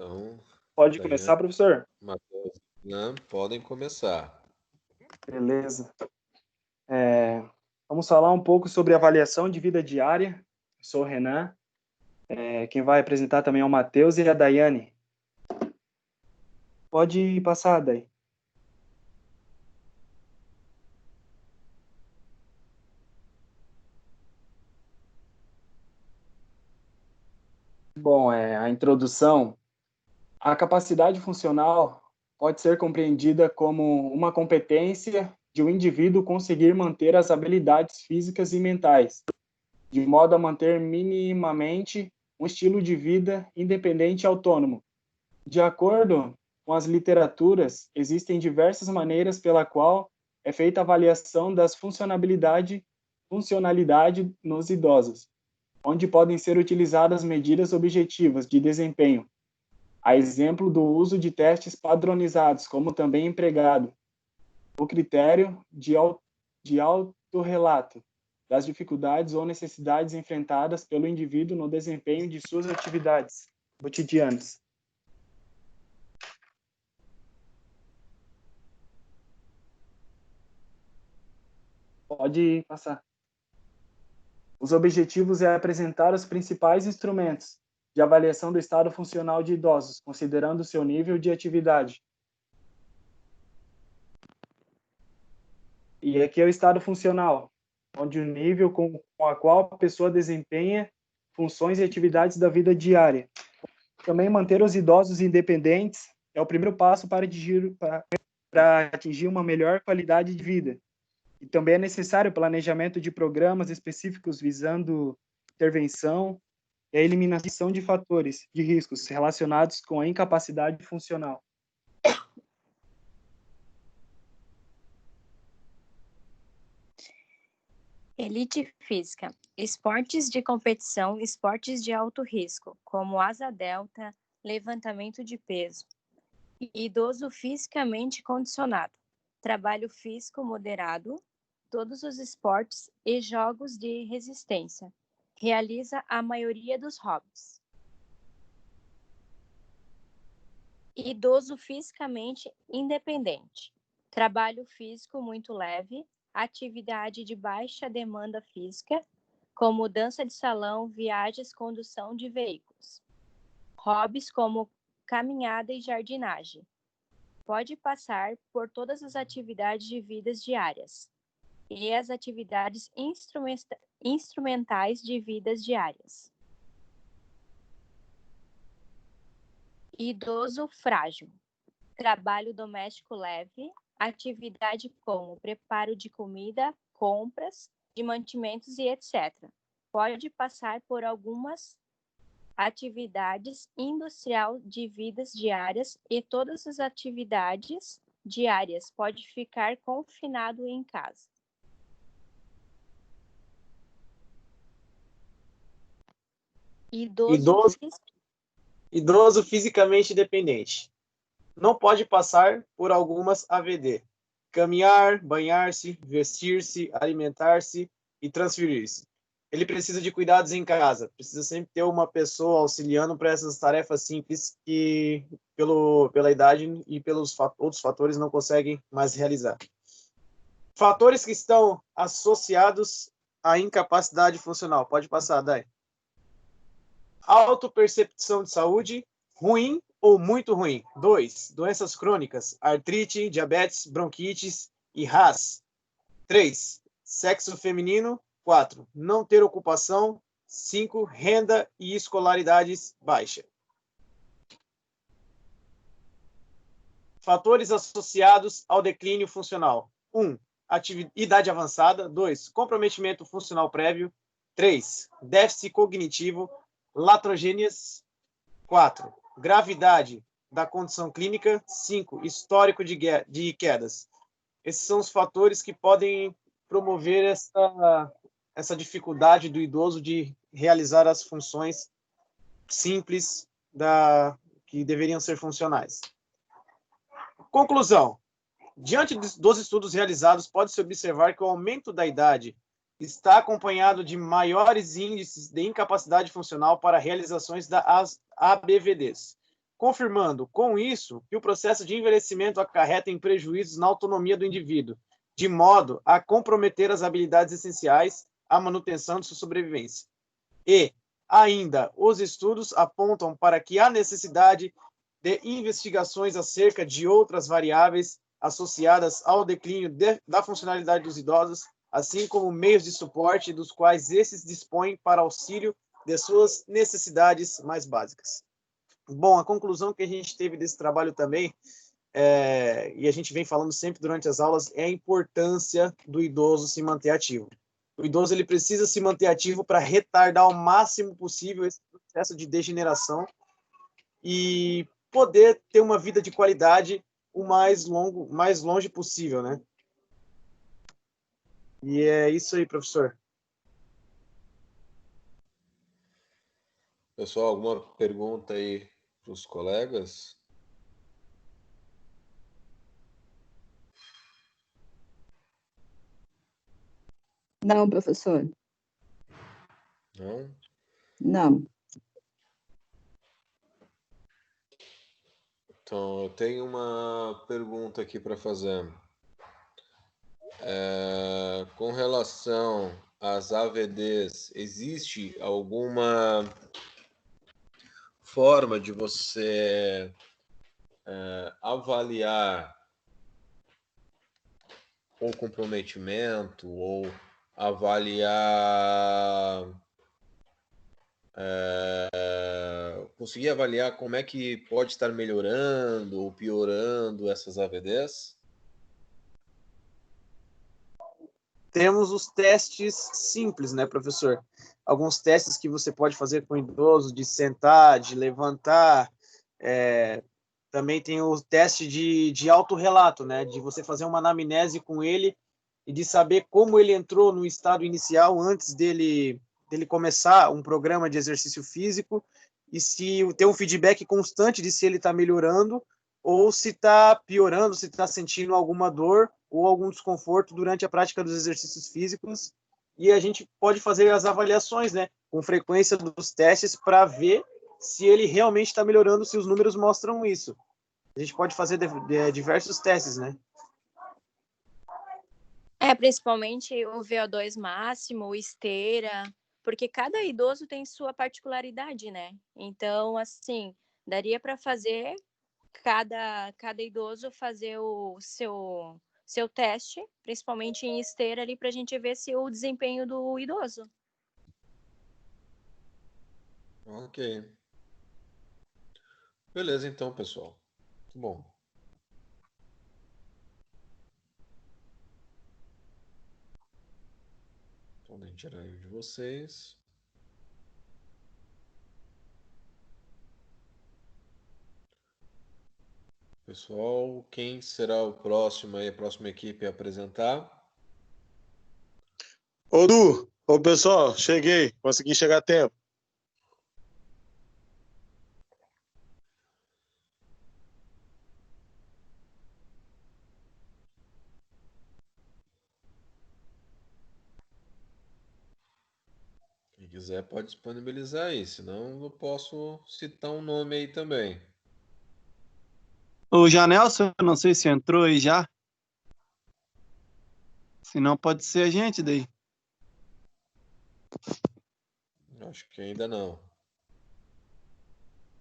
Então, Pode Daiane, começar, professor? Matheus, Renan, podem começar. Beleza. Vamos falar um pouco sobre avaliação de vida diária. Eu sou o Renan. Quem vai apresentar também é o Matheus e a Daiane. Pode passar, Dai. Bom, a introdução. A capacidade funcional pode ser compreendida como uma competência de um indivíduo conseguir manter as habilidades físicas e mentais, de modo a manter minimamente um estilo de vida independente e autônomo. De acordo com as literaturas, existem diversas maneiras pela qual é feita a avaliação das funcionalidade nos idosos, onde podem ser utilizadas medidas objetivas de desempenho, a exemplo do uso de testes padronizados, como também empregado, o critério de autorrelato das dificuldades ou necessidades enfrentadas pelo indivíduo no desempenho de suas atividades cotidianas. Pode passar. Os objetivos é apresentar os principais instrumentos de avaliação do estado funcional de idosos, considerando o seu nível de atividade. E aqui é o estado funcional, onde o nível com a qual a pessoa desempenha funções e atividades da vida diária. Também manter os idosos independentes é o primeiro passo para atingir uma melhor qualidade de vida. E também é necessário o planejamento de programas específicos visando intervenção e a eliminação de fatores de riscos relacionados com a incapacidade funcional. Elite física. Esportes de competição, esportes de alto risco, como asa delta, levantamento de peso. Idoso fisicamente condicionado. Trabalho físico moderado, todos os esportes e jogos de resistência. Realiza a maioria dos hobbies. Idoso fisicamente independente. Trabalho físico muito leve, atividade de baixa demanda física, como dança de salão, viagens, condução de veículos. Hobbies como caminhada e jardinagem. Pode passar por todas as atividades de vidas diárias e as atividades instrumentais de vidas diárias. Idoso frágil. Trabalho doméstico leve, atividade como preparo de comida, compras, de mantimentos e etc. Pode passar por algumas atividades industrial de vidas diárias e todas as atividades diárias. Pode ficar confinado em casa. Idoso fisicamente dependente. Não pode passar por algumas AVD. Caminhar, banhar-se, vestir-se, alimentar-se e transferir-se. Ele precisa de cuidados em casa. Precisa sempre ter uma pessoa auxiliando para essas tarefas simples que, pela idade e pelos outros fatores, não conseguem mais realizar. Fatores que estão associados à incapacidade funcional. Pode passar, Dai. Autopercepção de saúde, ruim ou muito ruim. 2. Doenças crônicas, artrite, diabetes, bronquites e RAS. 3. Sexo feminino. 4. Não ter ocupação. 5. Renda e escolaridades baixa. Fatores associados ao declínio funcional. 1. Idade avançada. 2. Comprometimento funcional prévio. 3. Déficit cognitivo. Latrogênias. 4. Gravidade da condição clínica. 5. Histórico de quedas. Esses são os fatores que podem promover essa dificuldade do idoso de realizar as funções simples que deveriam ser funcionais. Conclusão. Diante dos estudos realizados, pode-se observar que o aumento da idade está acompanhado de maiores índices de incapacidade funcional para realizações das ABVDs, confirmando, com isso, que o processo de envelhecimento acarreta em prejuízos na autonomia do indivíduo, de modo a comprometer as habilidades essenciais à manutenção de sua sobrevivência. E, ainda, os estudos apontam para que há necessidade de investigações acerca de outras variáveis associadas ao declínio da funcionalidade dos idosos, assim como meios de suporte dos quais esses dispõem para auxílio de suas necessidades mais básicas. Bom, a conclusão que a gente teve desse trabalho também, e a gente vem falando sempre durante as aulas, é a importância do idoso se manter ativo. O idoso ele precisa se manter ativo para retardar ao máximo possível esse processo de degeneração e poder ter uma vida de qualidade o mais longe possível, né? E é isso aí, professor. Pessoal, alguma pergunta aí para os colegas? Não, professor. Não? Não. Então, eu tenho uma pergunta aqui para fazer. Com relação às AVDs, existe alguma forma de você avaliar o comprometimento ou avaliar, conseguir avaliar como é que pode estar melhorando ou piorando essas AVDs? Temos os testes simples, né, professor? Alguns testes que você pode fazer com o idoso, de sentar, de levantar. Também tem o teste de autorrelato, né? De você fazer uma anamnese com ele e de saber como ele entrou no estado inicial antes dele começar um programa de exercício físico e se ter um feedback constante de se ele está melhorando ou se está piorando, se está sentindo alguma dor ou algum desconforto durante a prática dos exercícios físicos. E a gente pode fazer as avaliações, né, com frequência dos testes para ver se ele realmente está melhorando, se os números mostram isso. A gente pode fazer diversos testes, né? Principalmente o VO2 máximo, o esteira, porque cada idoso tem sua particularidade, né? Então, assim, daria para fazer cada idoso fazer o seu teste, principalmente em esteira ali, para a gente ver se o desempenho do idoso. Ok. Beleza, então, pessoal. Muito bom. Podem tirar aí de vocês. Pessoal, quem será o próximo aí, a próxima equipe a apresentar? Ô, Du, ô pessoal, cheguei, consegui chegar a tempo. Quem quiser pode disponibilizar aí, senão eu posso citar um nome aí também. O Janelson, eu não sei se entrou aí já. Se não, pode ser a gente daí. Acho que ainda não.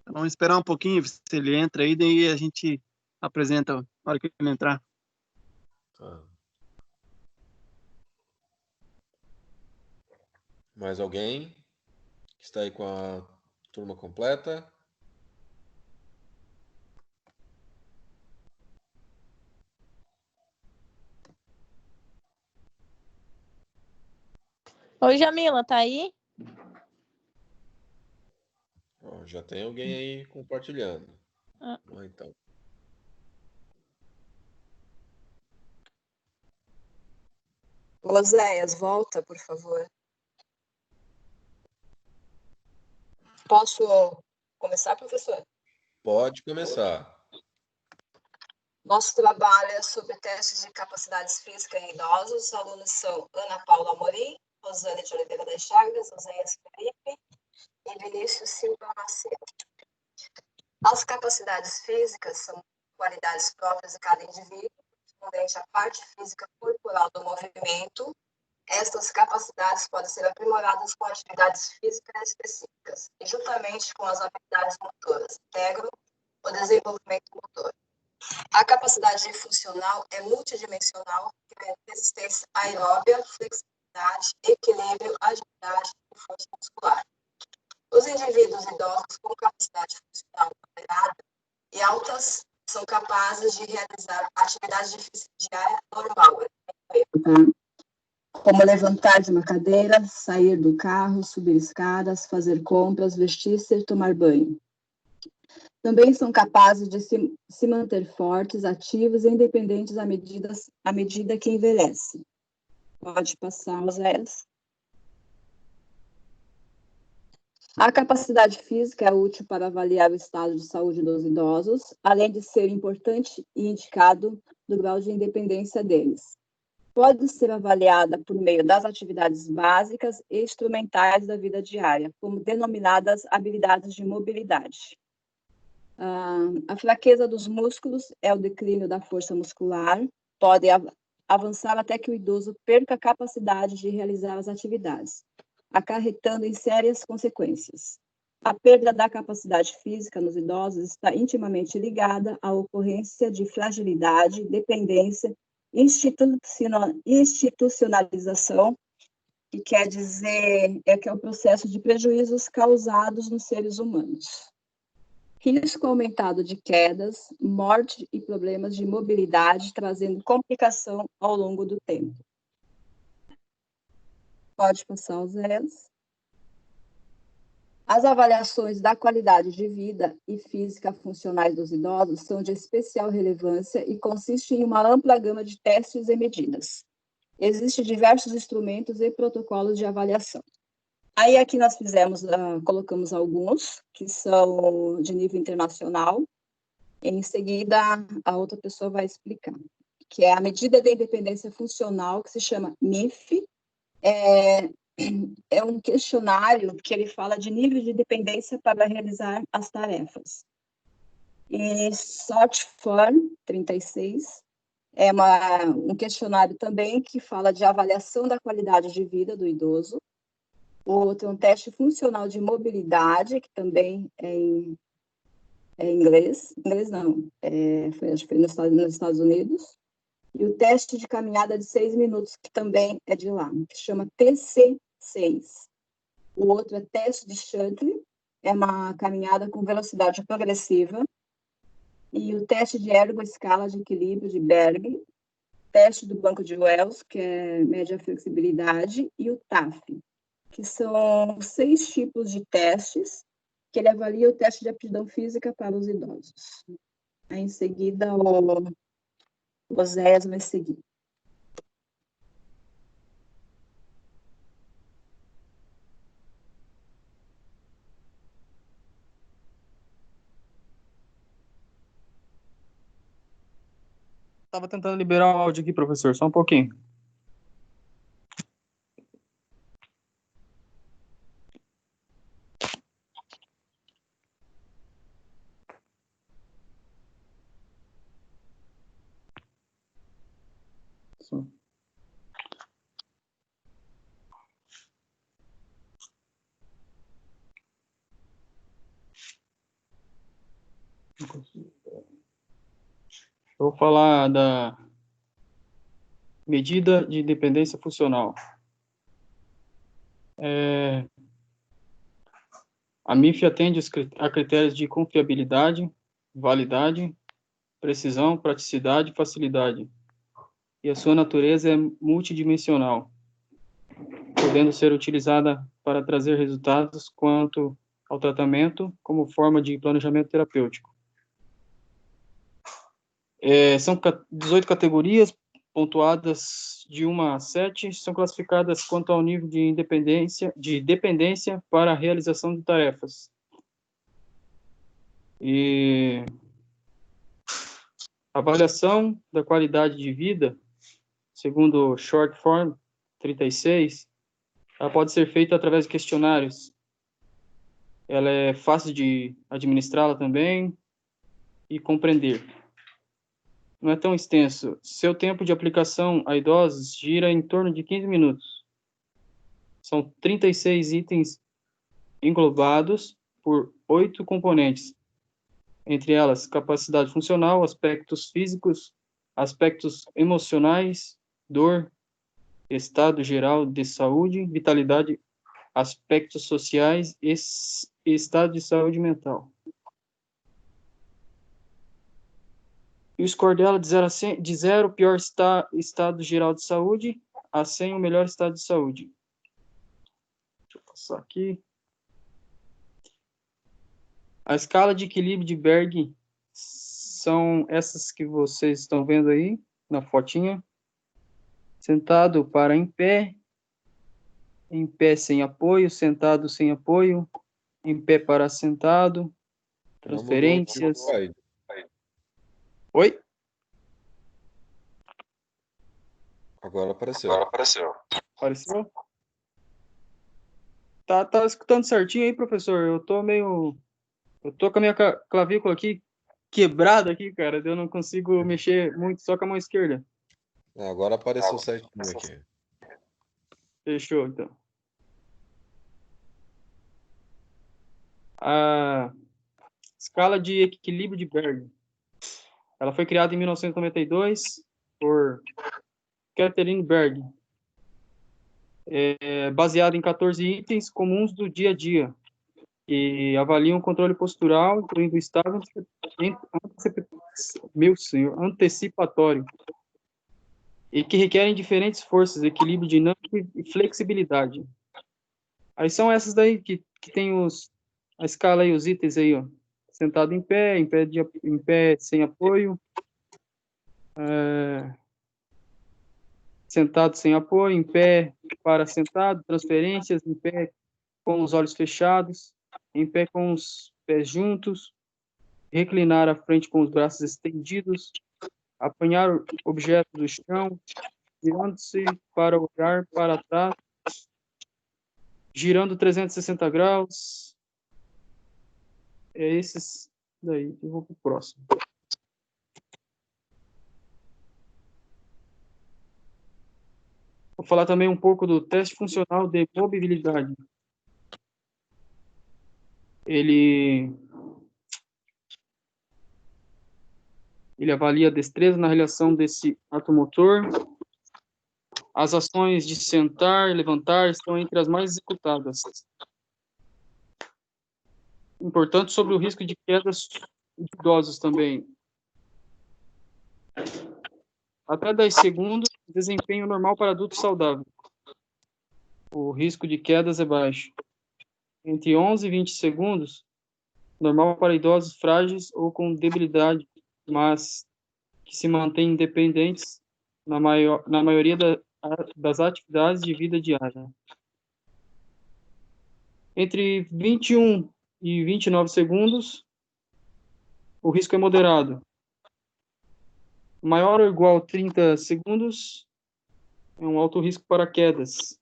Vamos esperar um pouquinho, se ele entra aí, daí a gente apresenta na hora que ele entrar. Tá. Mais alguém que está aí com a turma completa? Oi, Jamila, tá aí? Ó, já tem alguém aí compartilhando. Então. Oséias, volta, por favor. Posso começar, professor? Pode começar. Nosso trabalho é sobre testes de capacidades físicas em idosos. Os alunos são Ana Paula Amorim, Rosane de Oliveira das Chagas, Oséias Felipe e Vinícius Silva Macedo. As capacidades físicas são qualidades próprias de cada indivíduo, correspondente à parte física corporal do movimento. Estas capacidades podem ser aprimoradas com atividades físicas específicas e, juntamente com as habilidades motoras, integram o desenvolvimento motor. A capacidade funcional é multidimensional, tendo resistência aeróbia, flexibilidade, equilíbrio, agilidade e força muscular. Os indivíduos idosos com capacidade funcional moderada e altas são capazes de realizar atividades difíceis diária normal, como levantar de uma cadeira, sair do carro, subir escadas, fazer compras, vestir-se e tomar banho. Também são capazes de se manter fortes, ativos e independentes à medida que envelhecem. Pode passar, Oséias. A capacidade física é útil para avaliar o estado de saúde dos idosos, além de ser importante e indicado do grau de independência deles. Pode ser avaliada por meio das atividades básicas e instrumentais da vida diária, como denominadas habilidades de mobilidade. A fraqueza dos músculos é o declínio da força muscular, pode avançar até que o idoso perca a capacidade de realizar as atividades, acarretando em sérias consequências. A perda da capacidade física nos idosos está intimamente ligada à ocorrência de fragilidade, dependência, institucionalização, que quer dizer que é o processo de prejuízos causados nos seres humanos. Risco aumentado de quedas, morte e problemas de mobilidade, trazendo complicação ao longo do tempo. Pode passar os zeros. As avaliações da qualidade de vida e física funcionais dos idosos são de especial relevância e consistem em uma ampla gama de testes e medidas. Existem diversos instrumentos e protocolos de avaliação. Aí aqui nós colocamos alguns que são de nível internacional. Em seguida, a outra pessoa vai explicar, que é a medida de independência funcional, que se chama MIF. É um questionário que ele fala de nível de dependência para realizar as tarefas. E SORT-FORM 36 é um questionário também que fala de avaliação da qualidade de vida do idoso. O outro é um teste funcional de mobilidade, que também é em inglês. Inglês não, acho que foi nos Estados Unidos. E o teste de caminhada de 6 minutos, que também é de lá, que se chama TC6. O outro é teste de Shuttle, é uma caminhada com velocidade progressiva. E o teste de ergo-escala de equilíbrio de Berg, teste do banco de Wells, que é média flexibilidade, e o TAF, que são 6 tipos de testes que ele avalia o teste de aptidão física para os idosos. Aí, em seguida, o Oséias vai seguir. Estava tentando liberar o áudio aqui, professor, só um pouquinho. Eu vou falar da medida de dependência funcional. A MIF atende a critérios de confiabilidade, validade, precisão, praticidade e facilidade. E a sua natureza é multidimensional, podendo ser utilizada para trazer resultados quanto ao tratamento como forma de planejamento terapêutico. São 18 categorias, pontuadas de 1 a 7, são classificadas quanto ao nível de dependência para a realização de tarefas. E a avaliação da qualidade de vida, segundo o Short Form 36, ela pode ser feita através de questionários Ela é fácil de administrá-la também e compreender. Não é tão extenso. Seu tempo de aplicação a idosos gira em torno de 15 minutos. São 36 itens englobados por 8 componentes, entre elas capacidade funcional, aspectos físicos, aspectos emocionais, dor, estado geral de saúde, vitalidade, aspectos sociais e estado de saúde mental. E o score dela de 0 a 100, de 0, o pior estado geral de saúde, a 100, o melhor estado de saúde. Deixa eu passar aqui. A escala de equilíbrio de Berg são essas que vocês estão vendo aí na fotinha. Sentado para em pé sem apoio, sentado sem apoio, em pé para sentado, transferências. Oi? Agora apareceu. Apareceu? Tá escutando certinho aí, professor? Eu tô com a minha clavícula aqui quebrada aqui, cara. Eu não consigo mexer muito só com a mão esquerda. Agora apareceu certinho aqui. Fechou, então. A escala de equilíbrio de Berg. Ela foi criada em 1992 por Catherine Berg. Baseada em 14 itens comuns do dia a dia, que avaliam o controle postural, incluindo o estado antecipatório, e que requerem diferentes forças, equilíbrio dinâmico e flexibilidade. Aí são essas daí que tem a escala aí, os itens aí, ó. Sentado em pé sem apoio, sentado sem apoio, em pé para sentado, transferências, em pé com os olhos fechados, em pé com os pés juntos, reclinar à frente com os braços estendidos, apanhar objetos do chão, virando-se para olhar para trás, girando 360 graus. É esses daí. Eu vou para o próximo. Vou falar também um pouco do teste funcional de mobilidade. Ele avalia a destreza na realização desse ato motor. As ações de sentar e levantar estão entre as mais executadas. Importante sobre o risco de quedas de idosos também. Até 10 segundos, desempenho normal para adulto saudável. O risco de quedas é baixo. Entre 11 e 20 segundos, normal para idosos frágeis ou com debilidade, mas que se mantêm independentes na maioria das atividades de vida diária. Entre 21 e 29 segundos, o risco é moderado. Maior ou igual a 30 segundos, é um alto risco para quedas.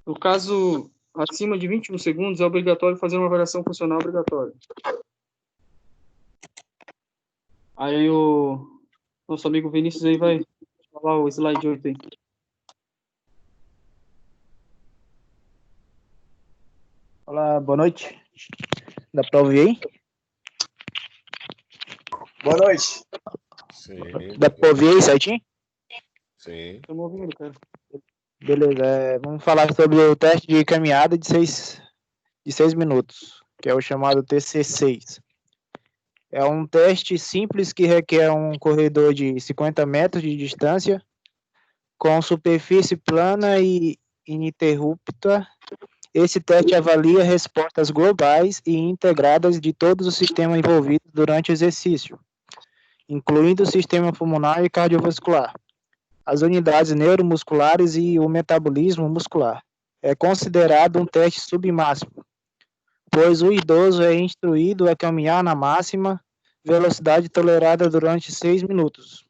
No caso, acima de 21 segundos, é obrigatório fazer uma avaliação funcional obrigatória. Aí o nosso amigo Vinícius aí vai falar o slide 8 aí. Olá, boa noite. Dá para ouvir aí? Boa noite. Sim. Dá para ouvir aí certinho? Sim. Estamos ouvindo, cara. Beleza, vamos falar sobre o teste de caminhada de 6 minutos, que é o chamado TC6. É um teste simples que requer um corredor de 50 metros de distância, com superfície plana e ininterrupta. Esse teste avalia respostas globais e integradas de todos os sistemas envolvidos durante o exercício, incluindo o sistema pulmonar e cardiovascular, as unidades neuromusculares e o metabolismo muscular. É considerado um teste submáximo, pois o idoso é instruído a caminhar na máxima velocidade tolerada durante 6 minutos,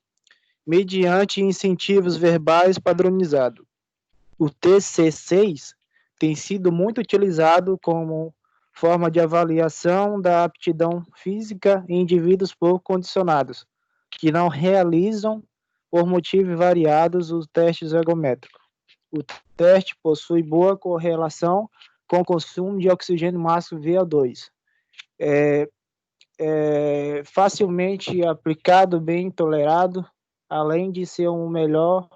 mediante incentivos verbais padronizados. O TC6 tem sido muito utilizado como forma de avaliação da aptidão física em indivíduos pouco condicionados, que não realizam, por motivos variados, os testes ergométricos. O teste possui boa correlação com o consumo de oxigênio máximo VO2. É facilmente aplicado, bem tolerado, além de ser um melhor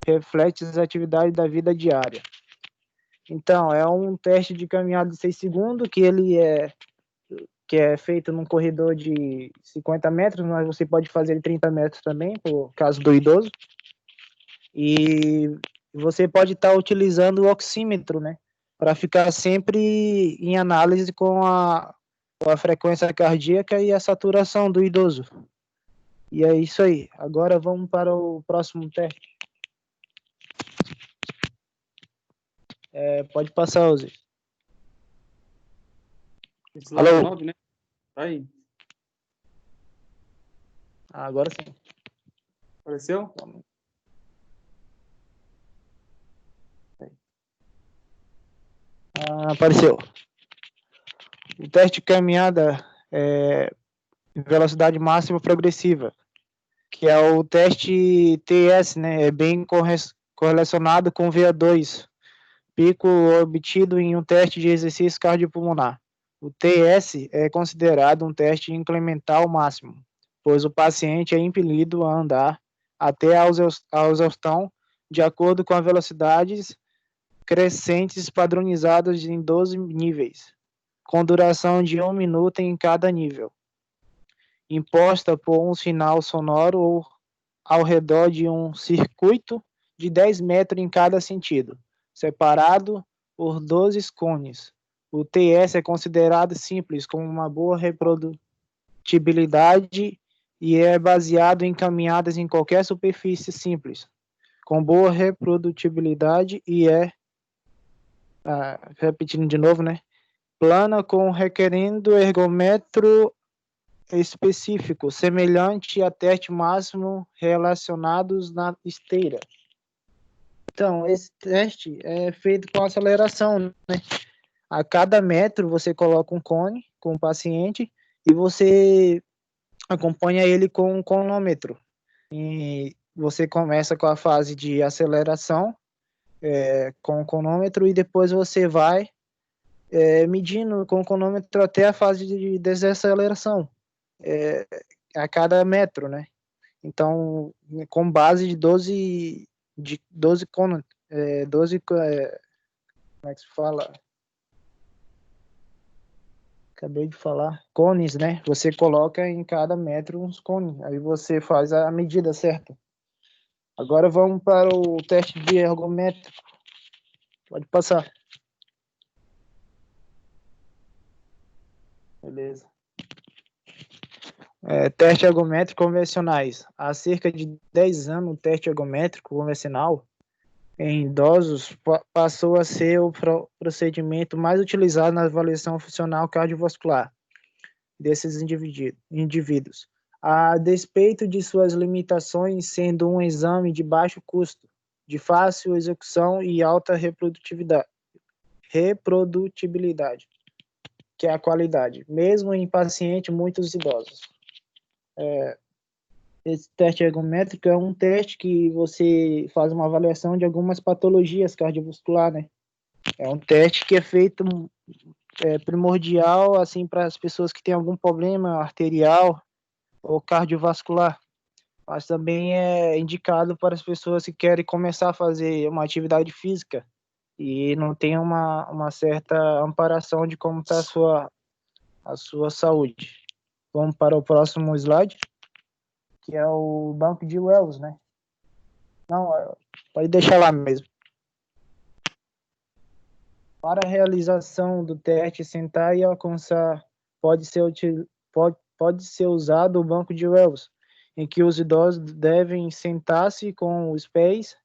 reflete as atividades da vida diária. Então, é um teste de caminhada de 6 segundos, que é feito num corredor de 50 metros, mas você pode fazer em 30 metros também, por caso do idoso. E você pode estar utilizando o oxímetro, né, para ficar sempre em análise com a frequência cardíaca e a saturação do idoso. E é isso aí. Agora vamos para o próximo teste. Pode passar, Ozzy. Slide 9, né? Tá aí. Agora sim. Apareceu? Apareceu. O teste de caminhada velocidade máxima progressiva, que é o teste TS, né? É bem correlacionado com VO2, pico obtido em um teste de exercício cardiopulmonar. O TS é considerado um teste incremental máximo, pois o paciente é impelido a andar até a exaustão de acordo com as velocidades crescentes padronizadas em 12 níveis, com duração de 1 minuto em cada nível, imposta por um sinal sonoro ou ao redor de um circuito de 10 metros em cada sentido, separado por 12 cones. O TS é considerado simples, com uma boa reprodutibilidade e é baseado em caminhadas em qualquer superfície simples, com boa reprodutibilidade e repetindo de novo, né? Plana com requerendo ergômetro específico, semelhante a teste máximo relacionados na esteira. Então, esse teste é feito com aceleração, né? A cada metro você coloca um cone com o paciente e você acompanha ele com um cronômetro. E você começa com a fase de aceleração com o cronômetro e depois você vai medindo com o cronômetro até a fase de desaceleração a cada metro, né? Então, com base de 12 como é que se fala? Acabei de falar. Cones, né? Você coloca em cada metro uns cones. Aí você faz a medida certa. Agora vamos para o teste de ergométrico. Pode passar. Beleza. Teste ergométrico convencionais. Há cerca de 10 anos, o teste ergométrico convencional em idosos passou a ser o procedimento mais utilizado na avaliação funcional cardiovascular desses indivíduos, a despeito de suas limitações, sendo um exame de baixo custo, de fácil execução e alta reprodutibilidade, que é a qualidade, mesmo em pacientes muito idosos. Esse teste ergométrico é um teste que você faz uma avaliação de algumas patologias cardiovasculares, né? É um teste que é feito primordial assim para as pessoas que têm algum problema arterial ou cardiovascular, mas também é indicado para as pessoas que querem começar a fazer uma atividade física e não tem uma certa amparação de como está a sua saúde. Vamos para o próximo slide, que é o banco de Wells, né? Não, pode deixar lá mesmo. Para a realização do teste, sentar e alcançar, pode ser usado o banco de Wells, em que os idosos devem sentar-se com os pés,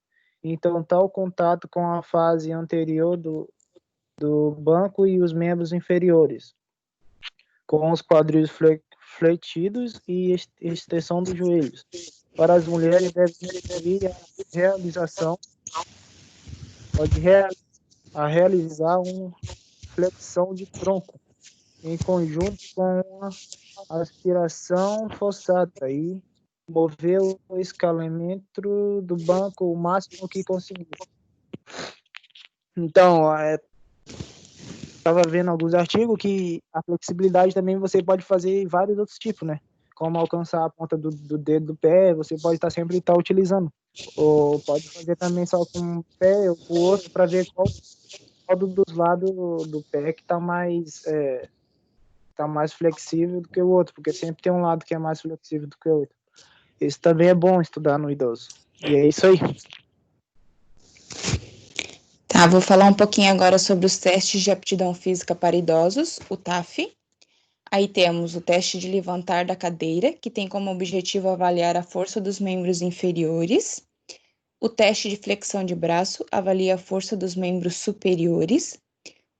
então tal contato com a face anterior do banco e os membros inferiores, com os quadris fletidos e extensão dos joelhos. Para as mulheres, deve servir a realização a realizar uma flexão de tronco em conjunto com a aspiração forçada e mover o escalômetro do banco o máximo que conseguir. Então, estava vendo alguns artigos que a flexibilidade também você pode fazer em vários outros tipos, né? Como alcançar a ponta do dedo do pé, você pode estar sempre utilizando. Ou pode fazer também só com um pé ou com o outro para ver qual dos lados do pé que está mais flexível do que o outro, porque sempre tem um lado que é mais flexível do que o outro. Isso também é bom estudar no idoso. E é isso aí. Tá, vou falar um pouquinho agora sobre os testes de aptidão física para idosos, o TAF. Aí temos o teste de levantar da cadeira, que tem como objetivo avaliar a força dos membros inferiores. O teste de flexão de braço avalia a força dos membros superiores.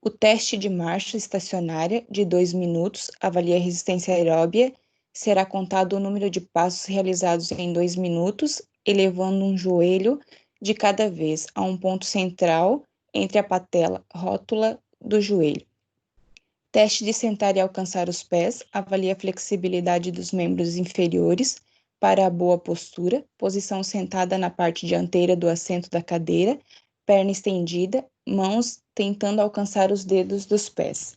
O teste de marcha estacionária, de 2 minutos, avalia a resistência aeróbia. Será contado o número de passos realizados em 2 minutos, elevando um joelho de cada vez a um ponto central entre a patela rótula do joelho. Teste de sentar e alcançar os pés, avalia a flexibilidade dos membros inferiores para a boa postura, posição sentada na parte dianteira do assento da cadeira, perna estendida, mãos tentando alcançar os dedos dos pés.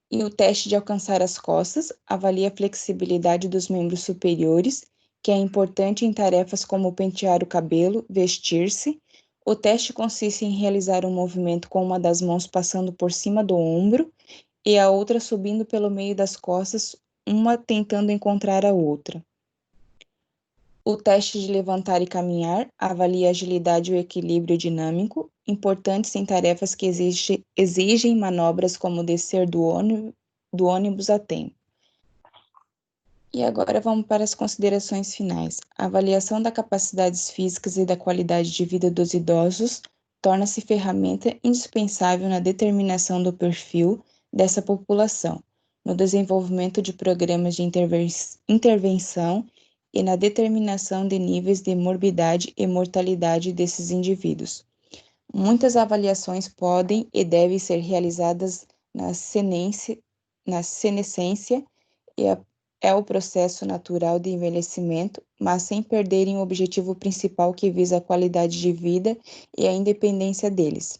E o teste de alcançar as costas, avalia a flexibilidade dos membros superiores, que é importante em tarefas como pentear o cabelo, vestir-se. O teste consiste em realizar um movimento com uma das mãos passando por cima do ombro e a outra subindo pelo meio das costas, uma tentando encontrar a outra. O teste de levantar e caminhar avalia a agilidade e o equilíbrio dinâmico, importantes em tarefas que exigem manobras como descer do ônibus a tempo. E agora vamos para as considerações finais. A avaliação das capacidades físicas e da qualidade de vida dos idosos torna-se ferramenta indispensável na determinação do perfil dessa população, no desenvolvimento de programas de intervenção e na determinação de níveis de morbidade e mortalidade desses indivíduos. Muitas avaliações podem e devem ser realizadas na senescência e é o processo natural de envelhecimento, mas sem perderem o objetivo principal que visa a qualidade de vida e a independência deles.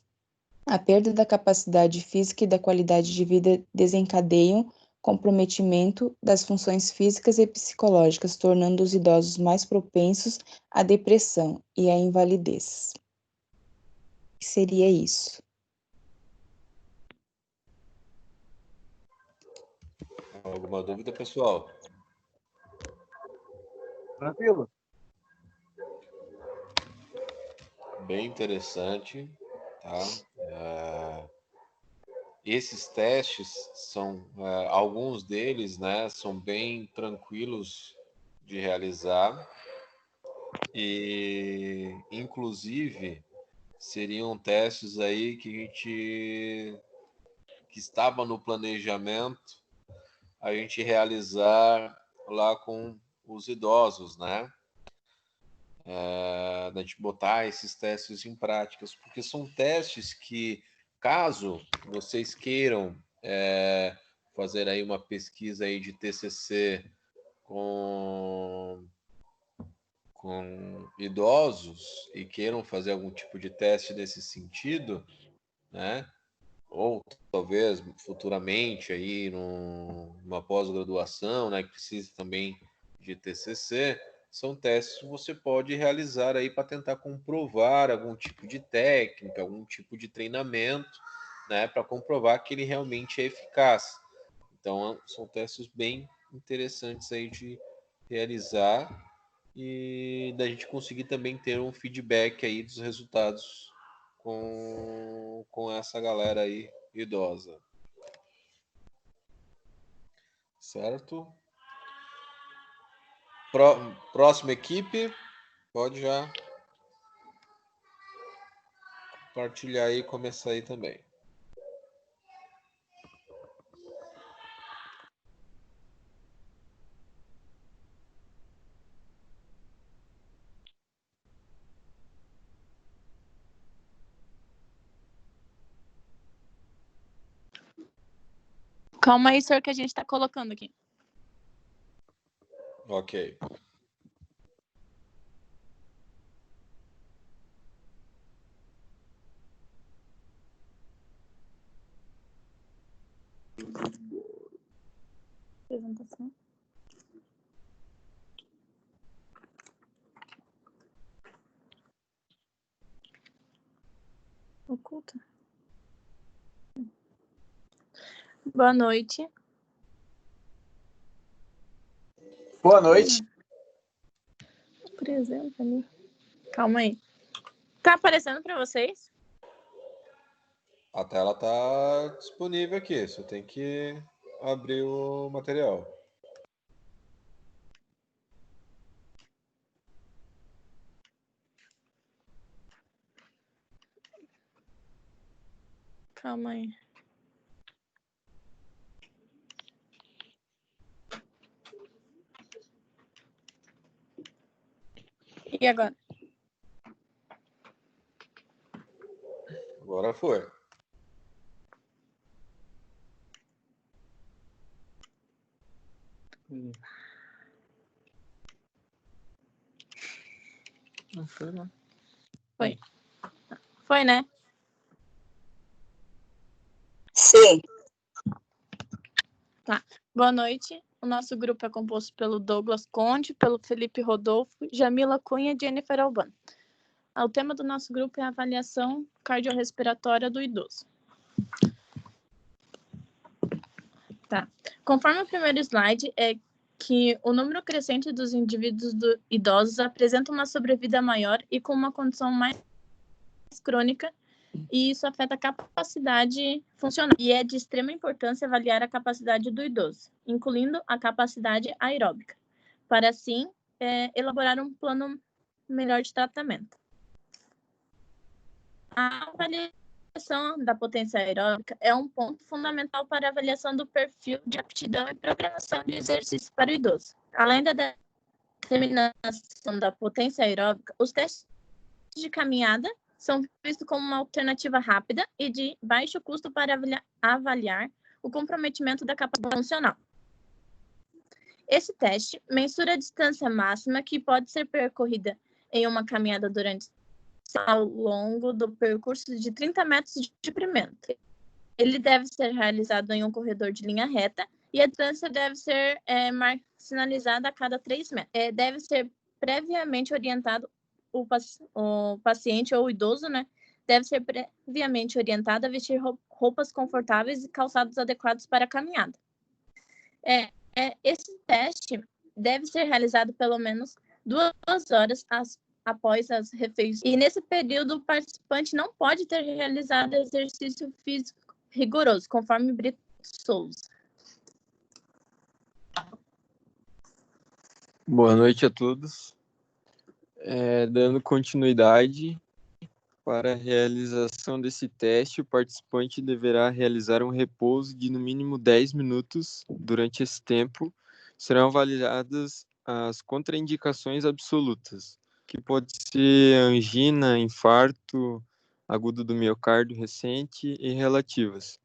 A perda da capacidade física e da qualidade de vida desencadeiam comprometimento das funções físicas e psicológicas, tornando os idosos mais propensos à depressão e à invalidez. Seria isso. Alguma dúvida, pessoal? Tranquilo? Bem interessante, tá? Esses testes são, alguns deles, né, são bem tranquilos de realizar e, inclusive, seriam testes aí que estava no planejamento a gente realizar lá com os idosos, né? Da gente botar esses testes em práticas, porque são testes que, caso vocês queiram fazer aí uma pesquisa aí de TCC com idosos e queiram fazer algum tipo de teste nesse sentido, né? Ou talvez futuramente aí numa pós-graduação, né, que precise também de TCC, são testes que você pode realizar aí para tentar comprovar algum tipo de técnica, algum tipo de treinamento, né, para comprovar que ele realmente é eficaz. Então, são testes bem interessantes aí de realizar e da gente conseguir também ter um feedback aí dos resultados com essa galera aí idosa. Certo? Próxima equipe, pode já compartilhar aí e começar aí também. Calma aí, senhor, que a gente está colocando aqui. Ok. Apresentação. Oculta. Boa noite. Boa noite. Apresenta ali. Calma aí. Tá aparecendo para vocês? A tela está disponível aqui, só tem que abrir o material. Calma aí. E agora? Agora foi. Não foi, não. Foi. Foi, né? Sim. Tá. Boa noite. O nosso grupo é composto pelo Douglas Conde, pelo Felipe Rodolfo, Jamila Cunha e Jennifer Albano. O tema do nosso grupo é a avaliação cardiorrespiratória do idoso. Tá. Conforme o primeiro slide, é que o número crescente dos indivíduos idosos apresenta uma sobrevida maior e com uma condição mais crônica, e isso afeta a capacidade funcional. E é de extrema importância avaliar a capacidade do idoso, incluindo a capacidade aeróbica, para assim elaborar um plano melhor de tratamento. A avaliação da potência aeróbica é um ponto fundamental para a avaliação do perfil de aptidão e programação de exercício para o idoso. Além da determinação da potência aeróbica, os testes de caminhada são vistos como uma alternativa rápida e de baixo custo para avaliar o comprometimento da capacidade funcional. Esse teste mensura a distância máxima que pode ser percorrida em uma caminhada durante ao longo do percurso de 30 metros de comprimento. Ele deve ser realizado em um corredor de linha reta e a distância deve ser sinalizada a cada 3 metros. Deve ser previamente orientado o paciente ou o idoso, né? Deve ser previamente orientado a vestir roupas confortáveis e calçados adequados para a caminhada. Esse teste deve ser realizado pelo menos 2 horas após as refeições. E nesse período, o participante não pode ter realizado exercício físico rigoroso, conforme Brito Souza. Boa noite a todos. Dando continuidade, para a realização desse teste, o participante deverá realizar um repouso de no mínimo 10 minutos. Durante esse tempo, serão avaliadas as contraindicações absolutas, que pode ser angina, infarto agudo do miocárdio recente e relativas.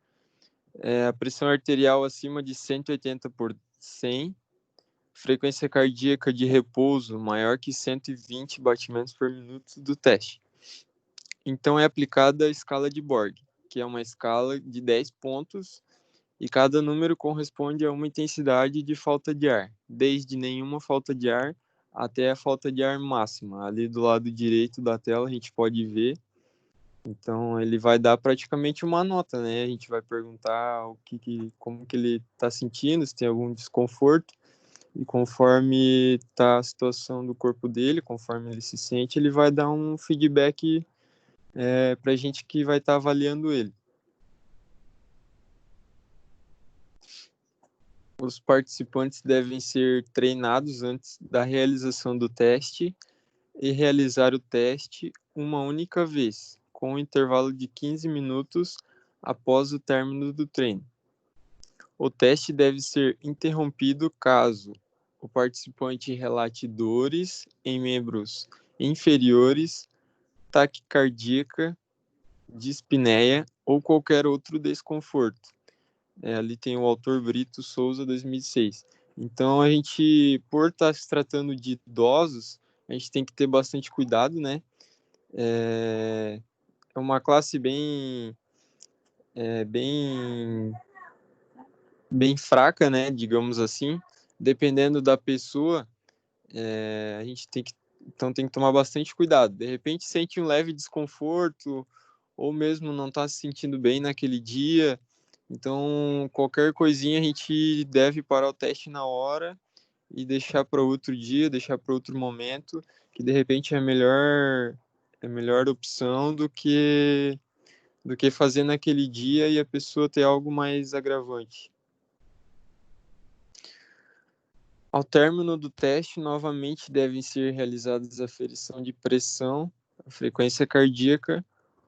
A pressão arterial acima de 180/100, frequência cardíaca de repouso maior que 120 batimentos por minuto do teste. Então é aplicada a escala de Borg, que é uma escala de 10 pontos e cada número corresponde a uma intensidade de falta de ar, desde nenhuma falta de ar até a falta de ar máxima. Ali do lado direito da tela a gente pode ver. Então ele vai dar praticamente uma nota, né? A gente vai perguntar como que ele está sentindo, se tem algum desconforto. E conforme está a situação do corpo dele, conforme ele se sente, ele vai dar um feedback para a gente que vai estar avaliando ele. Os participantes devem ser treinados antes da realização do teste e realizar o teste uma única vez, com um intervalo de 15 minutos após o término do treino. O teste deve ser interrompido caso o participante relate dores em membros inferiores, taquicardíaca, dispneia ou qualquer outro desconforto. Ali tem o autor Brito Souza, 2006. Então, a gente, por estar se tratando de idosos, a gente tem que ter bastante cuidado, né? É uma classe bem fraca, né? Digamos assim. Dependendo da pessoa, a gente tem que tomar bastante cuidado. De repente, sente um leve desconforto, ou mesmo não está se sentindo bem naquele dia. Então, qualquer coisinha a gente deve parar o teste na hora e deixar para outro dia, deixar para outro momento, que de repente é a melhor opção do que fazer naquele dia e a pessoa ter algo mais agravante. Ao término do teste, novamente devem ser realizadas a aferição de pressão, a frequência cardíaca,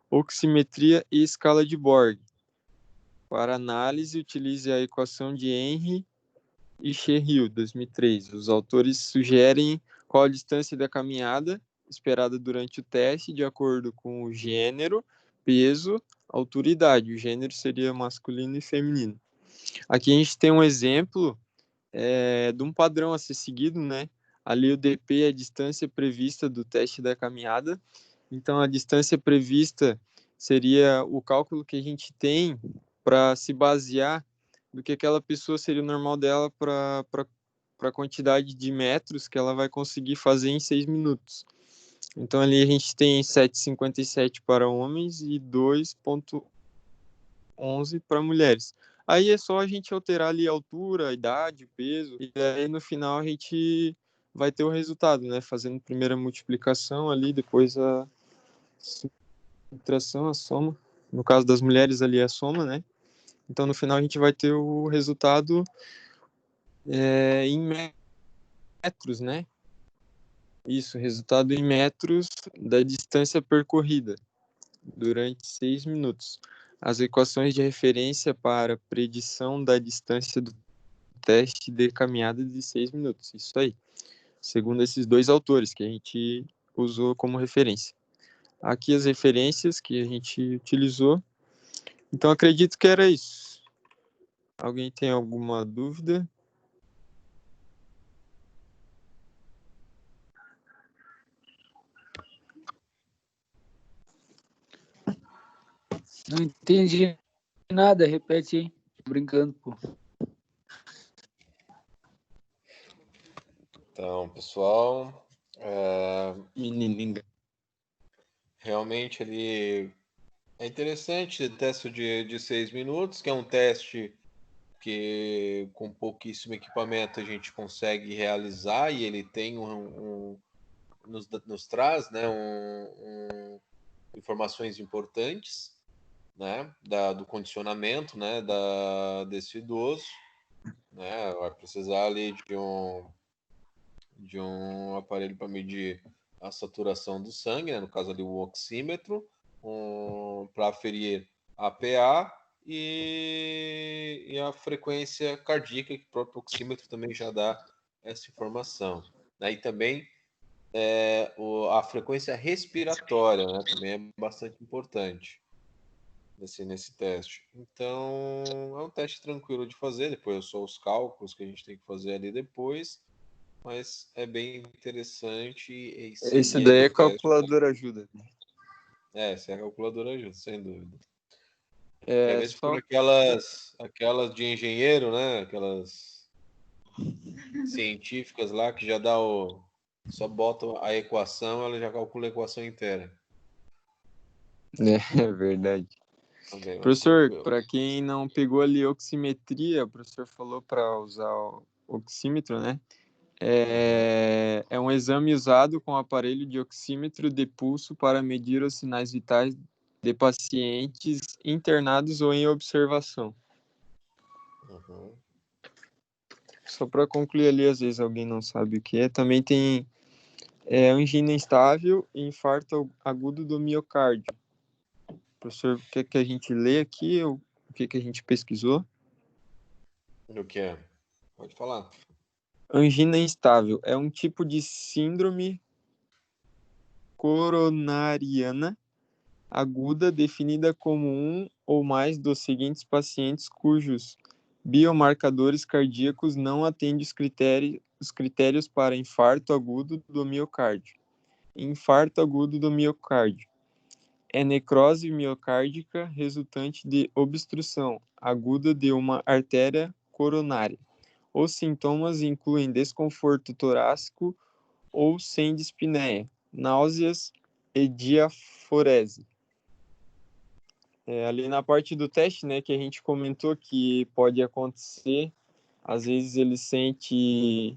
oximetria e escala de Borg. Para análise, utilize a equação de Henry e Sherrill, 2003. Os autores sugerem qual a distância da caminhada esperada durante o teste, de acordo com o gênero, peso, altura e idade. O gênero seria masculino e feminino. Aqui a gente tem um exemplo de um padrão a ser seguido, né? Ali o DP é a distância prevista do teste da caminhada. Então, a distância prevista seria o cálculo que a gente tem para se basear do que aquela pessoa seria o normal dela para a quantidade de metros que ela vai conseguir fazer em 6 minutos. Então, ali a gente tem 7,57 para homens e 2,11 para mulheres. Aí é só a gente alterar ali a altura, a idade, o peso, e aí no final a gente vai ter o resultado, né? Fazendo primeiro a multiplicação ali, depois a subtração, a soma. No caso das mulheres ali é a soma, né? Então no final a gente vai ter o resultado em metros, né? Isso, resultado em metros da distância percorrida durante 6 minutos. As equações de referência para predição da distância do teste de caminhada de 6 minutos. Isso aí. Segundo esses dois autores que a gente usou como referência. Aqui as referências que a gente utilizou. Então, acredito que era isso. Alguém tem alguma dúvida? Não entendi nada, repete aí. Tô brincando, pô. Então, pessoal, realmente ele é interessante, teste de 6 minutos, que é um teste que com pouquíssimo equipamento a gente consegue realizar, e ele tem nos traz, né, informações importantes, né, do condicionamento, né, desse idoso, né, vai precisar ali de um aparelho para medir a saturação do sangue, né, no caso ali o oxímetro, para aferir a PA e a frequência cardíaca, que o próprio oxímetro também já dá essa informação. E também a frequência respiratória, né, também é bastante importante nesse teste. Então, é um teste tranquilo de fazer, depois é só os cálculos que a gente tem que fazer ali depois, mas é bem interessante. Esse daí é calculadora ajuda. Essa é a calculadora ajuda, sem dúvida. É mesmo só por aquelas de engenheiro, né? Aquelas científicas lá que já dá só bota a equação, ela já calcula a equação inteira. É verdade. Também, Professor, para quem não pegou ali oximetria, o professor falou para usar o oxímetro, né? É um exame usado com aparelho de oxímetro de pulso para medir os sinais vitais de pacientes internados ou em observação. Uhum. Só para concluir ali, às vezes alguém não sabe o que é. Também tem angina instável e infarto agudo do miocárdio. Professor, quer que a gente lê aqui o que a gente pesquisou? O que é? Pode falar. Angina instável é um tipo de síndrome coronariana aguda definida como um ou mais dos seguintes pacientes cujos biomarcadores cardíacos não atendem os critérios para infarto agudo do miocárdio. Infarto agudo do miocárdio é necrose miocárdica resultante de obstrução aguda de uma artéria coronária. Os sintomas incluem desconforto torácico ou sem dispneia, náuseas e diaforese. Ali na parte do teste, né, que a gente comentou que pode acontecer, às vezes ele sente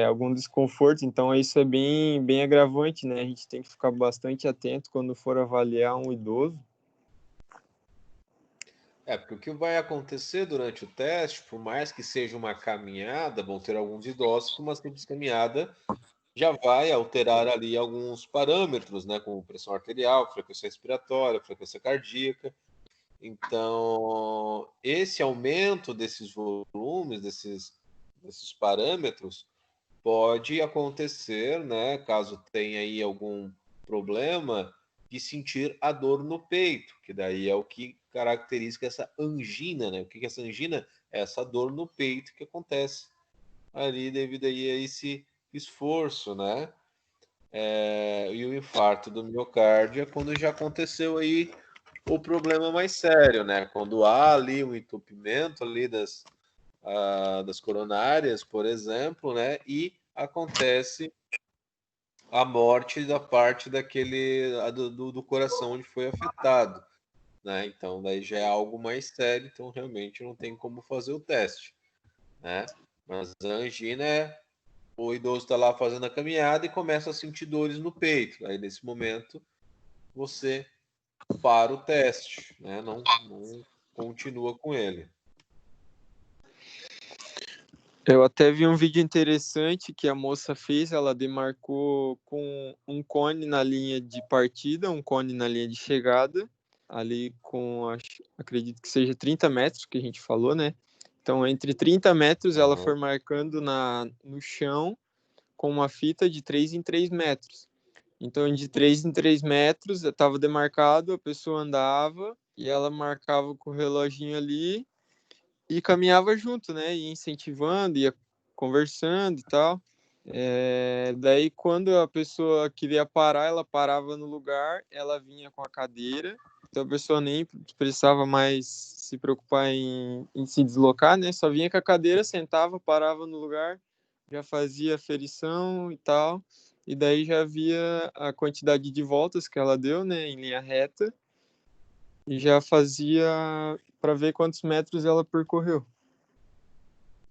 algum desconforto, então isso é bem agravante, né? A gente tem que ficar bastante atento quando for avaliar um idoso. Porque o que vai acontecer durante o teste, por mais que seja uma caminhada, vão ter alguns idosos que uma simples caminhada já vai alterar ali alguns parâmetros, né, como pressão arterial, frequência respiratória, frequência cardíaca. Então, esse aumento desses volumes, desses parâmetros, pode acontecer, né, caso tenha aí algum problema, de sentir a dor no peito, que daí é o que caracteriza essa angina, né? O que é essa angina? É essa dor no peito que acontece ali devido aí a esse esforço, né? E o infarto do miocárdio é quando já aconteceu aí o problema mais sério, né? Quando há ali um entupimento ali das coronárias, por exemplo, né? E acontece a morte da parte do coração onde foi afetado, né? Então, daí já é algo mais sério, então realmente não tem como fazer o teste, né? Mas a angina o idoso está lá fazendo a caminhada e começa a sentir dores no peito. Aí, nesse momento, você para o teste, né? Não continua com ele. Eu até vi um vídeo interessante que a moça fez, ela demarcou com um cone na linha de partida, um cone na linha de chegada, ali com, acredito que seja 30 metros, que a gente falou, né? Então, entre 30 metros, ela foi marcando no chão com uma fita de 3 em 3 metros. Então, de 3 em 3 metros, estava demarcado, a pessoa andava e ela marcava com o reloginho ali, e caminhava junto, né? Ia incentivando, ia conversando e tal. Daí, quando a pessoa queria parar, ela parava no lugar, ela vinha com a cadeira, então a pessoa nem precisava mais se preocupar em se deslocar, né? Só vinha com a cadeira, sentava, parava no lugar, já fazia aferição e tal, e daí já via a quantidade de voltas que ela deu, né? Em linha reta, e já fazia para ver quantos metros ela percorreu.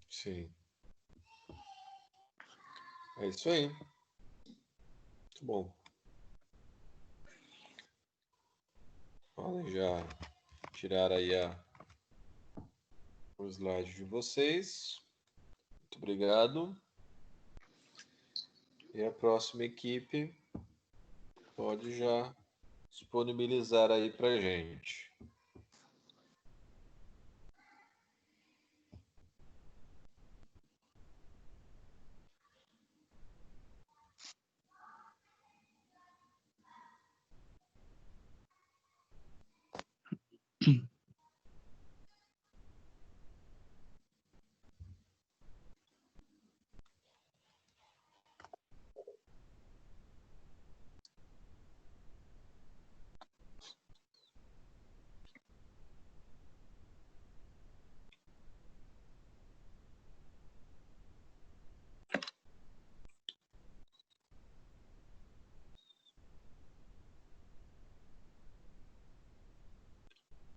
Sim. É isso aí. Muito bom. Podem já tirar aí o slide de vocês. Muito obrigado. E a próxima equipe pode já disponibilizar aí para gente.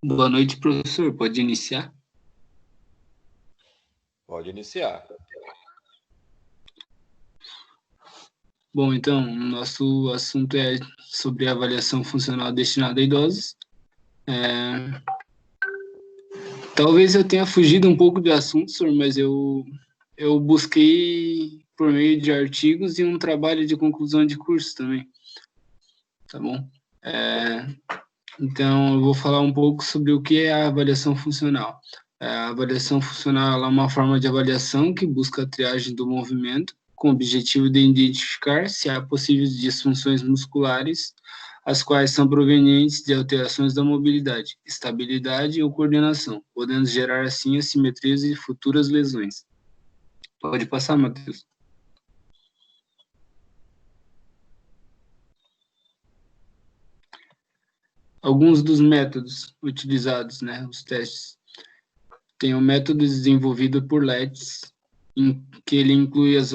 Boa noite, professor. Pode iniciar? Pode iniciar. Bom, então, nosso assunto é sobre a avaliação funcional destinada a idosos. Talvez eu tenha fugido um pouco do assunto, senhor, mas eu busquei por meio de artigos e um trabalho de conclusão de curso também. Tá bom? Então, eu vou falar um pouco sobre o que é a avaliação funcional. A avaliação funcional é uma forma de avaliação que busca a triagem do movimento com o objetivo de identificar se há possíveis disfunções musculares as quais são provenientes de alterações da mobilidade, estabilidade ou coordenação, podendo gerar assim assimetrias e futuras lesões. Pode passar, Matheus. Alguns dos métodos utilizados, né, os testes. Tem o método desenvolvido por Letts, em que ele inclui as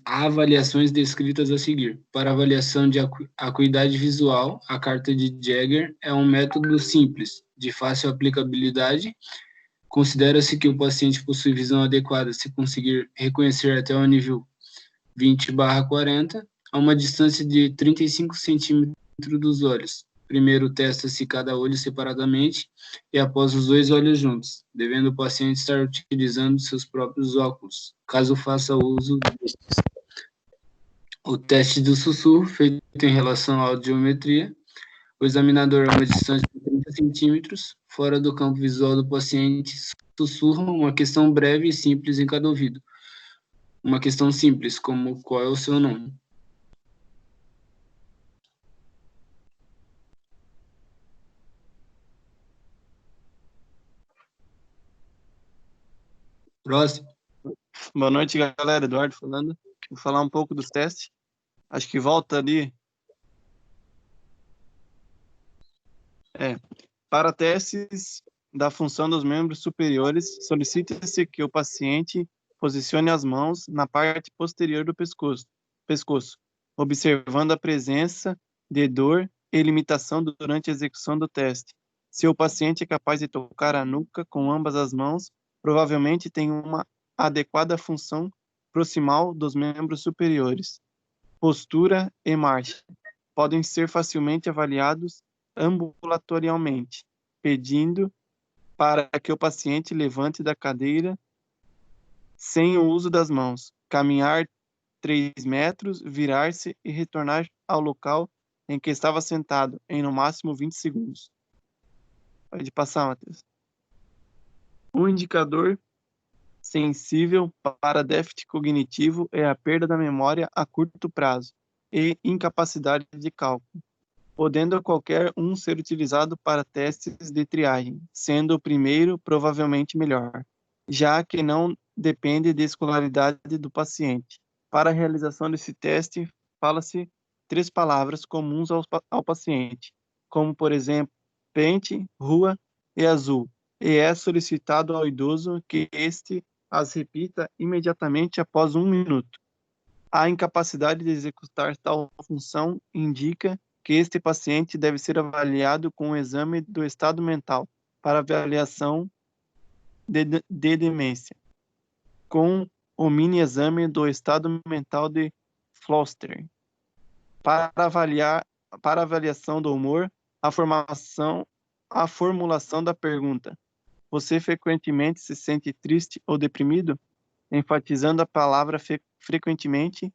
avaliações descritas a seguir. Para avaliação de acuidade visual, a carta de Jagger é um método simples, de fácil aplicabilidade. Considera-se que o paciente possui visão adequada se conseguir reconhecer até o nível 20/40, a uma distância de 35 centímetros dos olhos. Primeiro testa-se cada olho separadamente e após os 2 olhos juntos, devendo o paciente estar utilizando seus próprios óculos, caso faça uso destes. O teste do sussurro, feito em relação à audiometria, o examinador a uma distância de 30 centímetros, fora do campo visual do paciente, sussurra uma questão breve e simples em cada ouvido. Uma questão simples, como qual é o seu nome? Próximo. Boa noite, galera. Eduardo falando. Vou falar um pouco dos testes. Acho que volta ali. Para testes da função dos membros superiores, solicita-se que o paciente posicione as mãos na parte posterior do pescoço, observando a presença de dor e limitação durante a execução do teste. Se o paciente é capaz de tocar a nuca com ambas as mãos, provavelmente tem uma adequada função proximal dos membros superiores. Postura e marcha podem ser facilmente avaliados ambulatorialmente, pedindo para que o paciente levante da cadeira sem o uso das mãos, caminhar 3 metros, virar-se e retornar ao local em que estava sentado, em no máximo 20 segundos. Pode passar, Matheus. Um indicador sensível para déficit cognitivo é a perda da memória a curto prazo e incapacidade de cálculo, podendo qualquer um ser utilizado para testes de triagem, sendo o primeiro provavelmente melhor, já que não depende de escolaridade do paciente. Para a realização desse teste, fala-se 3 palavras comuns ao paciente, como, por exemplo, pente, rua e azul, e é solicitado ao idoso que este as repita imediatamente após 1 minuto. A incapacidade de executar tal função indica que este paciente deve ser avaliado com um exame do estado mental para avaliação de demência, com o mini-exame do estado mental de Foster. Para avaliação do humor, a formulação da pergunta: você frequentemente se sente triste ou deprimido? Enfatizando a palavra frequentemente,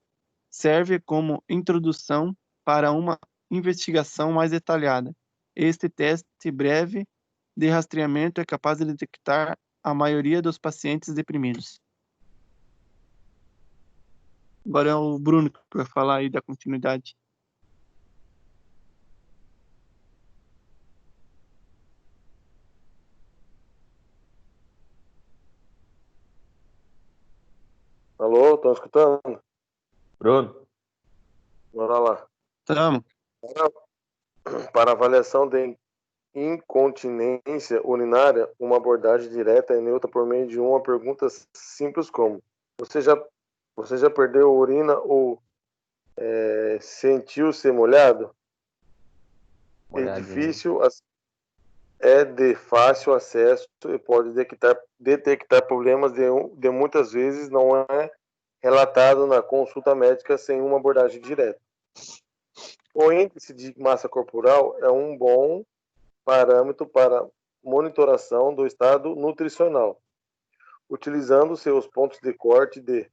serve como introdução para uma investigação mais detalhada. Este teste breve de rastreamento é capaz de detectar a maioria dos pacientes deprimidos. Agora é o Bruno que vai falar aí da continuidade. Alô, estão escutando? Bruno? Bora lá. Tamo. Para avaliação de incontinência urinária, uma abordagem direta e neutra por meio de uma pergunta simples como: você já perdeu urina ou sentiu-se molhado? É de fácil acesso e pode detectar problemas de muitas vezes não é relatado na consulta médica sem uma abordagem direta. O índice de massa corporal é um bom parâmetro para monitoração do estado nutricional, utilizando seus pontos de corte de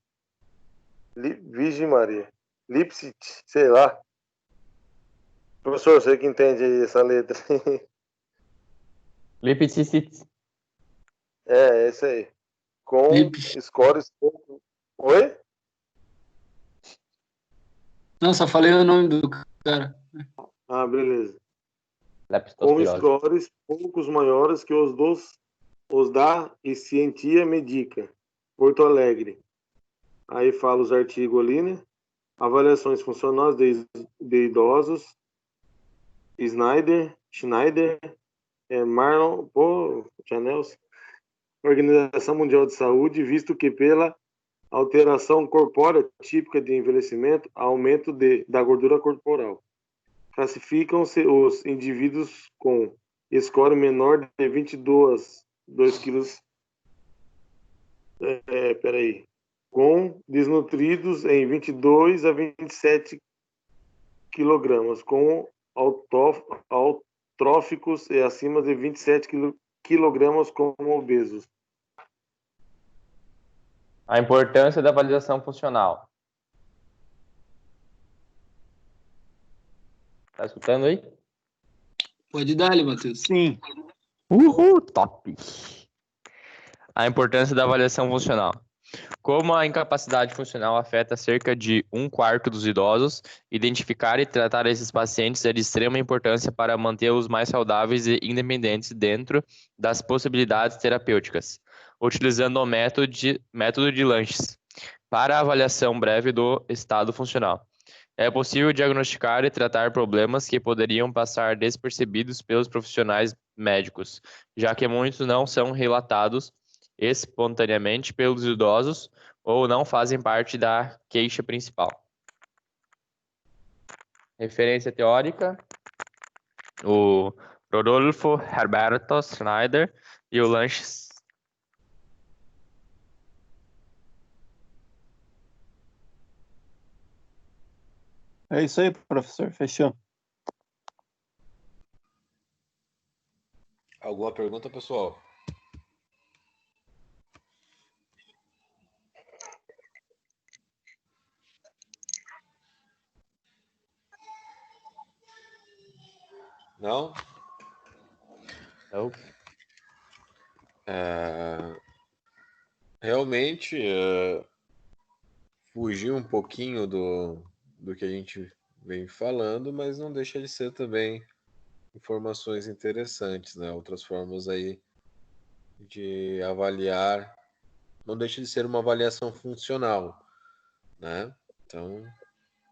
Virgem Maria, Lipsit, sei lá. Professor, você que entende aí essa letra. Lipsit. É esse aí. Com scores... Oi? Não, só falei o nome do cara. Ah, beleza. Com Leptospirose. scores poucos maiores que os da Scientia Medica, Porto Alegre. Aí fala os artigos ali, né? Avaliações funcionais de idosos, Schneider, Marlon, Janels, Organização Mundial de Saúde, visto que pela alteração corpórea típica de envelhecimento, aumento da gordura corporal. Classificam-se os indivíduos com score menor de 22 quilos, com desnutridos em 22 a 27 quilogramas, com autróficos e acima de 27 quilogramas como obesos. A importância da avaliação funcional. Tá escutando aí? Pode dar, Matheus. Sim. Uhul, top! A importância da avaliação funcional. Como a incapacidade funcional afeta cerca de 1/4 dos idosos, identificar e tratar esses pacientes é de extrema importância para mantê-los mais saudáveis e independentes dentro das possibilidades terapêuticas, utilizando o método de Lanches para a avaliação breve do estado funcional. É possível diagnosticar e tratar problemas que poderiam passar despercebidos pelos profissionais médicos, já que muitos não são relatados espontaneamente pelos idosos ou não fazem parte da queixa principal. Referência teórica: o Rodolfo Herberto Schneider e o Lanches. É isso aí, professor. Fechou. Alguma pergunta, pessoal? Não? Não. Realmente, fugir um pouquinho do que a gente vem falando, mas não deixa de ser também informações interessantes, né? Outras formas aí de avaliar, não deixa de ser uma avaliação funcional, né? Então,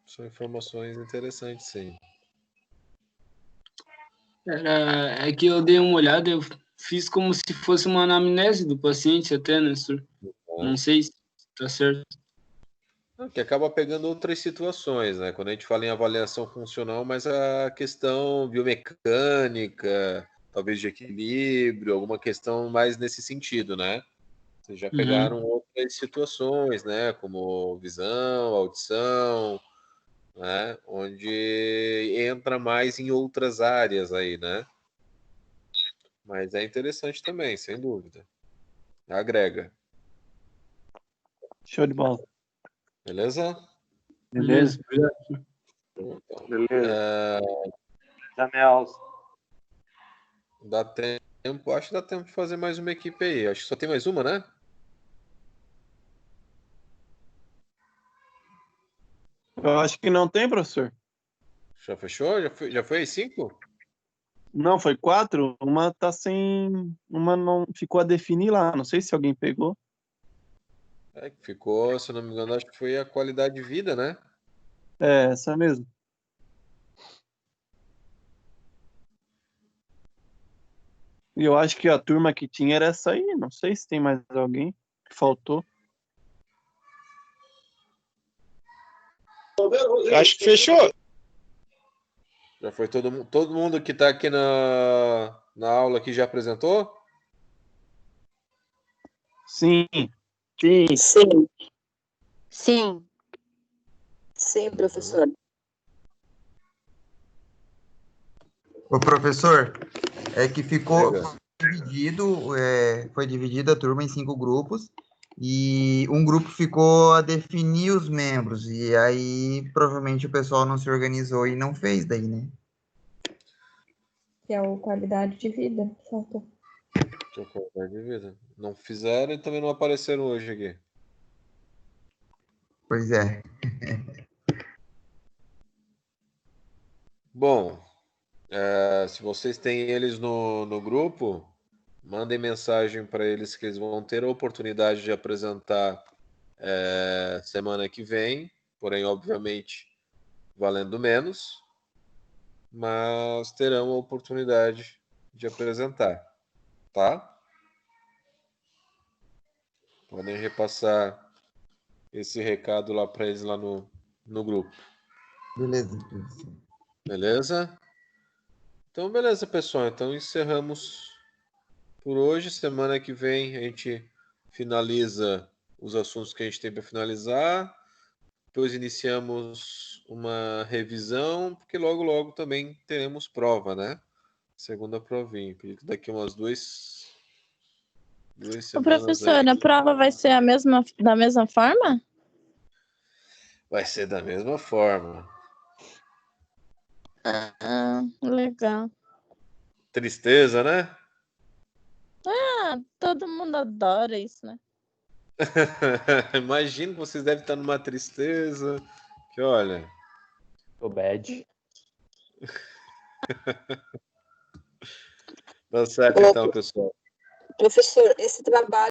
são informações interessantes, sim. É que eu dei uma olhada, eu fiz como se fosse uma anamnese do paciente até, né, senhor? Não sei se tá certo. Que acaba pegando outras situações, né? Quando a gente fala em avaliação funcional, mas a questão biomecânica, talvez de equilíbrio, alguma questão mais nesse sentido, né? Vocês já pegaram outras situações, né? Como visão, audição, né? Onde entra mais em outras áreas aí, né? Mas é interessante também, sem dúvida. Agrega. Show de bola. Beleza? Beleza. Beleza. Janels. Dá tempo, acho que dá tempo de fazer mais uma equipe aí. Acho que só tem mais uma, né? Eu acho que não tem, professor. Já fechou? Já foi 5? Não, foi 4. Uma tá sem. Uma não ficou a definir lá. Não sei se alguém pegou. Ficou, se não me engano, acho que foi a qualidade de vida, né? É, essa mesmo. E eu acho que a turma que tinha era essa aí. Não sei se tem mais alguém que faltou. Acho que fechou. Já foi todo mundo que está aqui na aula aqui já apresentou? Sim. Sim. Sim. Sim. Sim, professor. Ô, professor, é que ficou foi dividido a turma em 5 grupos e um grupo ficou a definir os membros e aí provavelmente o pessoal não se organizou e não fez daí, né? Que é o qualidade de vida, faltou. Que é qualidade de vida. Não fizeram e também não apareceram hoje aqui. Pois é. Bom, Se vocês têm eles no grupo, mandem mensagem para eles que eles vão ter a oportunidade de apresentar semana que vem, porém, obviamente, valendo menos, mas terão a oportunidade de apresentar, tá? Podem repassar esse recado lá para eles lá no grupo. Beleza. Beleza? Então, beleza, pessoal. Então, encerramos por hoje. Semana que vem a gente finaliza os assuntos que a gente tem para finalizar. Depois iniciamos uma revisão, porque logo também teremos prova, né? Segunda provinha. Acredito que daqui umas duas semanas. Professor, a prova vai ser da mesma forma? Vai ser da mesma forma. Legal. Tristeza, né? Todo mundo adora isso, né? Imagino que vocês devem estar numa tristeza. Que olha. Tô bad. Tá certo, então, pessoal. Professor, esse trabalho